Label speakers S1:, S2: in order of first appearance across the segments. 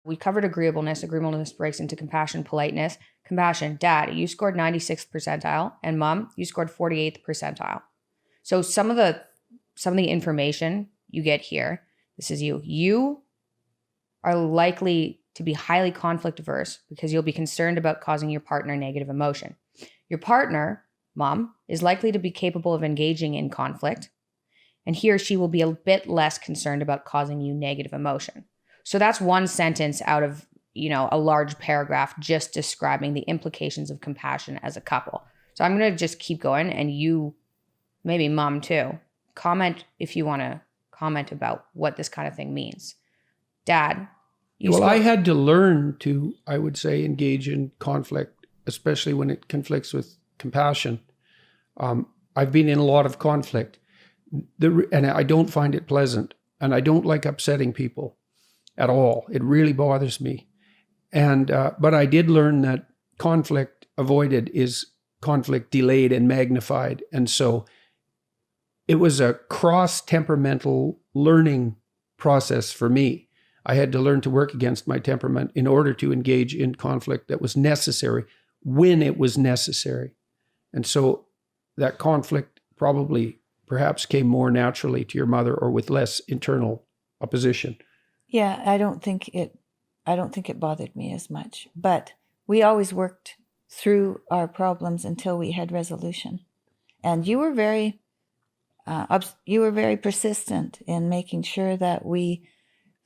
S1: we covered agreeableness. Agreeableness breaks into compassion, politeness. Compassion, Dad, you scored 96th percentile, and Mom, you scored 48th percentile. So some of the information you get here, this is you. You are likely to be highly conflict averse because you'll be concerned about causing your partner negative emotion. Your partner, Mom, is likely to be capable of engaging in conflict, and he or she will be a bit less concerned about causing you negative emotion. So that's one sentence out of, a large paragraph just describing the implications of compassion as a couple. So I'm going to just keep going, and you, maybe Mom too, comment if you want to comment about what this kind of thing means. Dad.
S2: I had to learn to, I would say, engage in conflict, especially when it conflicts with compassion. I've been in a lot of conflict, and I don't find it pleasant, and I don't like upsetting people at all. It really bothers me. And but I did learn that conflict avoided is conflict delayed and magnified. And so it was a cross-temperamental learning process for me. I had to learn to work against my temperament in order to engage in conflict that was necessary when it was necessary. And so that conflict perhaps came more naturally to your mother or with less internal opposition.
S3: Yeah, I don't think it bothered me as much, but we always worked through our problems until we had resolution. And you were very persistent in making sure that we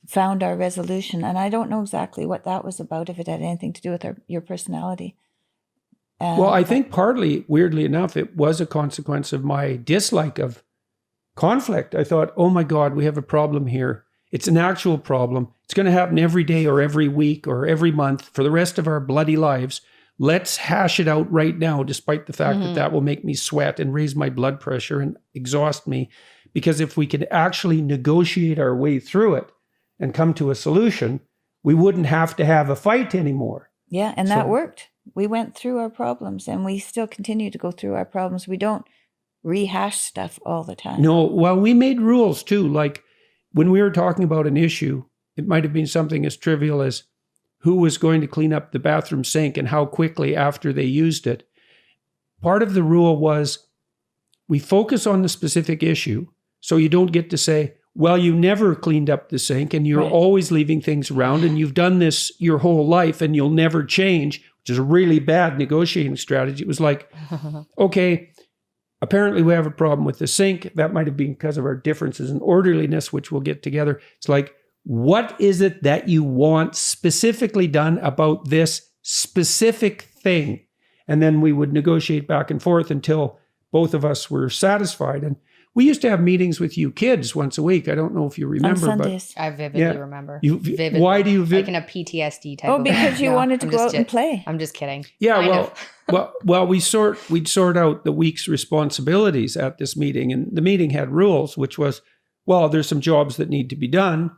S3: found our resolution. And I don't know exactly what that was about, if it had anything to do with your personality.
S2: I think partly, weirdly enough, it was a consequence of my dislike of conflict. I thought, oh my God, we have a problem here. It's an actual problem. It's going to happen every day or every week or every month for the rest of our bloody lives. Let's hash it out right now, despite the fact that will make me sweat and raise my blood pressure and exhaust me. Because if we could actually negotiate our way through it and come to a solution, we wouldn't have to have a fight anymore.
S3: Yeah, and that worked. We went through our problems, and we still continue to go through our problems. We don't rehash stuff all the time.
S2: No, well, we made rules too. Like when we were talking about an issue, it might have been something as trivial as who was going to clean up the bathroom sink and how quickly after they used it. Part of the rule was we focus on the specific issue, so you don't get to say, well, you never cleaned up the sink and you're always leaving things around and you've done this your whole life and you'll never change, which is a really bad negotiating strategy. It was like, okay, apparently we have a problem with the sink. That might have been because of our differences in orderliness, which we'll get together. It's like, what is it that you want specifically done about this specific thing? And then we would negotiate back and forth until both of us were satisfied. And we used to have meetings with you kids once a week. I don't know if you remember.
S3: On Sundays.
S1: But I vividly remember.
S2: Vividly. Why do you
S1: like in a PTSD type of
S3: because you wanted to go out and play.
S1: I'm just kidding.
S2: Yeah, we'd sort out the week's responsibilities at this meeting. And the meeting had rules, which was, well, there's some jobs that need to be done.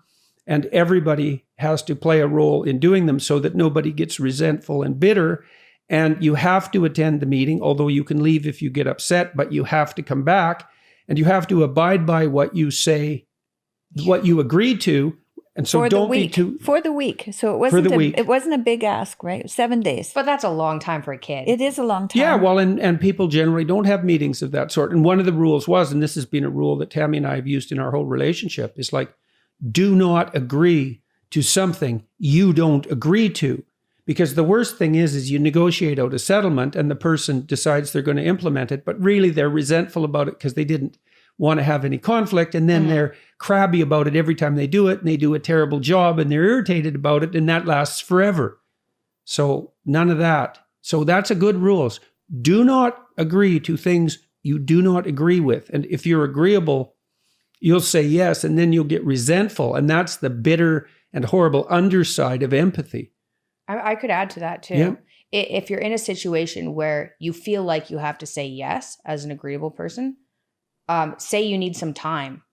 S2: And everybody has to play a role in doing them so that nobody gets resentful and bitter. And you have to attend the meeting, although you can leave if you get upset, but you have to come back and you have to abide by what you say, what you agreed to. And so
S3: for the week. So it wasn't a big ask, right? 7 days.
S1: But that's a long time for a kid.
S3: It is a long time.
S2: Yeah, well, and people generally don't have meetings of that sort. And one of the rules was, and this has been a rule that Tammy and I have used in our whole relationship, is like, do not agree to something you don't agree to. Because the worst thing is you negotiate out a settlement and the person decides they're going to implement it, but really they're resentful about it because they didn't want to have any conflict. And then they're crabby about it every time they do it, and they do a terrible job and they're irritated about it, and that lasts forever. So none of that. So that's a good rules. Do not agree to things you do not agree with. And if you're agreeable, you'll say yes, and then you'll get resentful. And that's the bitter and horrible underside of empathy.
S1: I could add to that too.
S2: Yeah.
S1: If you're in a situation where you feel like you have to say yes as an agreeable person, say you need some time.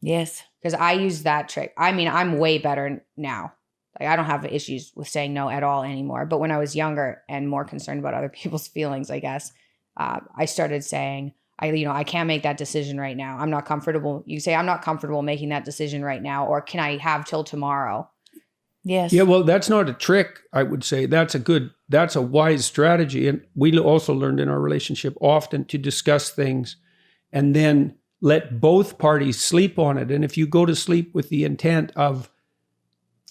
S3: Yes.
S1: Because I use that trick. I mean, I'm way better now. Like, I don't have issues with saying no at all anymore. But when I was younger and more concerned about other people's feelings, I guess, I started saying, I can't make that decision right now. I'm not comfortable. You say, I'm not comfortable making that decision right now. Or can I have till tomorrow?
S3: Yes.
S2: Yeah, well, that's not a trick, I would say. That's a wise strategy. And we also learned in our relationship often to discuss things and then let both parties sleep on it. And if you go to sleep with the intent of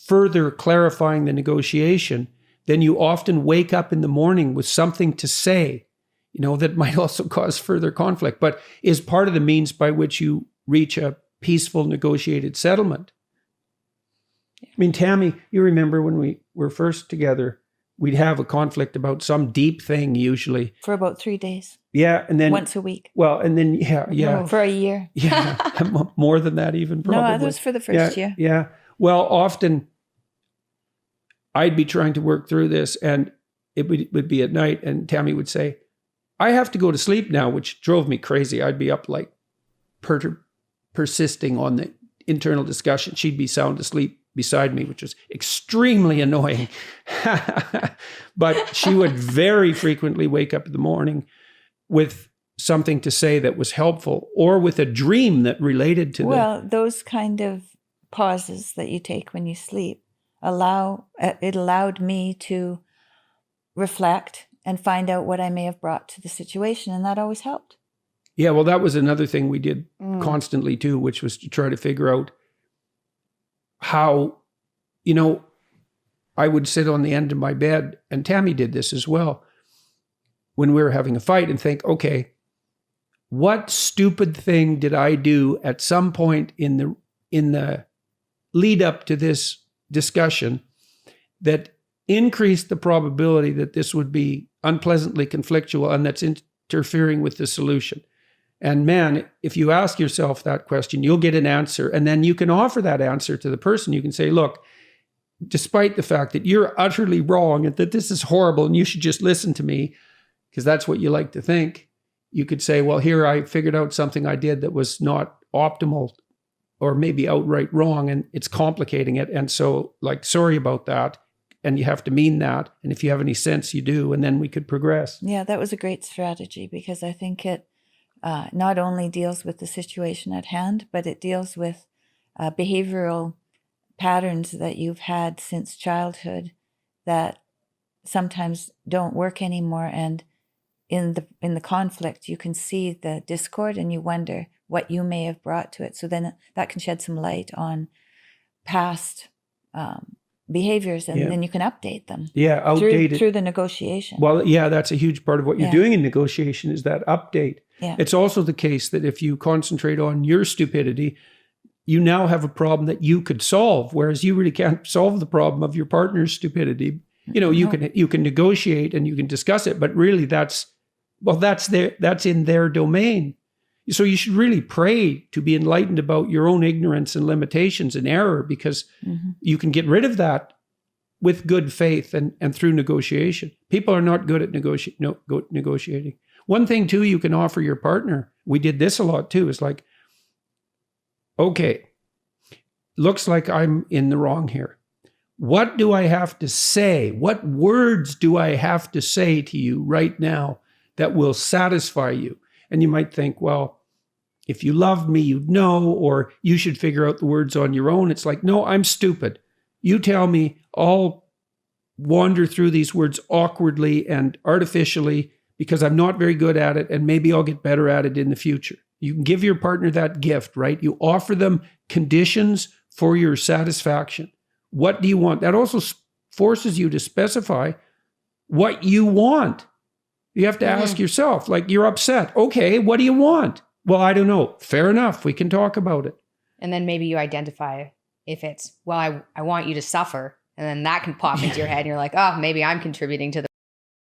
S2: further clarifying the negotiation, then you often wake up in the morning with something to say, that might also cause further conflict, but is part of the means by which you reach a peaceful negotiated settlement. I mean, Tammy, you remember when we were first together, we'd have a conflict about some deep thing usually.
S3: For about 3 days.
S2: Yeah. And then
S3: Once a week.
S2: Well, and then, yeah.
S3: For a year.
S2: Yeah. More than that even probably.
S3: No, that was for the first year.
S2: Yeah. Well, often I'd be trying to work through this and it would be at night and Tammy would say, I have to go to sleep now, which drove me crazy. I'd be up like persisting on the internal discussion. She'd be sound asleep beside me, which was extremely annoying. But she would very frequently wake up in the morning with something to say that was helpful or with a dream that related to
S3: those kind of pauses that you take when you sleep allowed me to reflect and find out what I may have brought to the situation, and that always helped.
S2: Yeah, well, that was another thing we did constantly too, which was to try to figure out how, I would sit on the end of my bed, and Tammy did this as well, when we were having a fight and think, okay, what stupid thing did I do at some point in the lead up to this discussion that increased the probability that this would be unpleasantly conflictual and that's interfering with the solution? And man, if you ask yourself that question, you'll get an answer. And then you can offer that answer to the person. You can say, look, despite the fact that you're utterly wrong and that this is horrible and you should just listen to me, because that's what you like to think, you could say, well, here I figured out something I did that was not optimal or maybe outright wrong, and it's complicating it. And so, sorry about that. And you have to mean that. And if you have any sense, you do. And then we could progress.
S3: Yeah, that was a great strategy because I think it not only deals with the situation at hand, but it deals with behavioral patterns that you've had since childhood that sometimes don't work anymore. And in the conflict, you can see the discord and you wonder what you may have brought to it. So then that can shed some light on past behaviors, and then you can update them.
S2: Yeah, outdated
S3: through the negotiation.
S2: Well, yeah, that's a huge part of what you're doing in negotiation is that update.
S3: Yeah.
S2: It's also the case that if you concentrate on your stupidity, you now have a problem that you could solve, whereas you really can't solve the problem of your partner's stupidity. You can negotiate and you can discuss it, but really that's in their domain. So you should really pray to be enlightened about your own ignorance and limitations and error, because you can get rid of that with good faith and through negotiation. People are not good at negotiating. One thing too you can offer your partner, we did this a lot too, is like, okay, looks like I'm in the wrong here. What do I have to say? What words do I have to say to you right now that will satisfy you? And you might think, well, if you loved me, you'd know, or you should figure out the words on your own. It's like, no, I'm stupid. You tell me, I'll wander through these words awkwardly and artificially because I'm not very good at it, and maybe I'll get better at it in the future. You can give your partner that gift, right? You offer them conditions for your satisfaction. What do you want? That also forces you to specify what you want. You have to ask yourself, you're upset. Okay, what do you want? Well, I don't know. Fair enough. We can talk about it.
S1: And then maybe you identify if it's, well, I want you to suffer. And then that can pop into your head and you're like, oh, maybe I'm contributing to the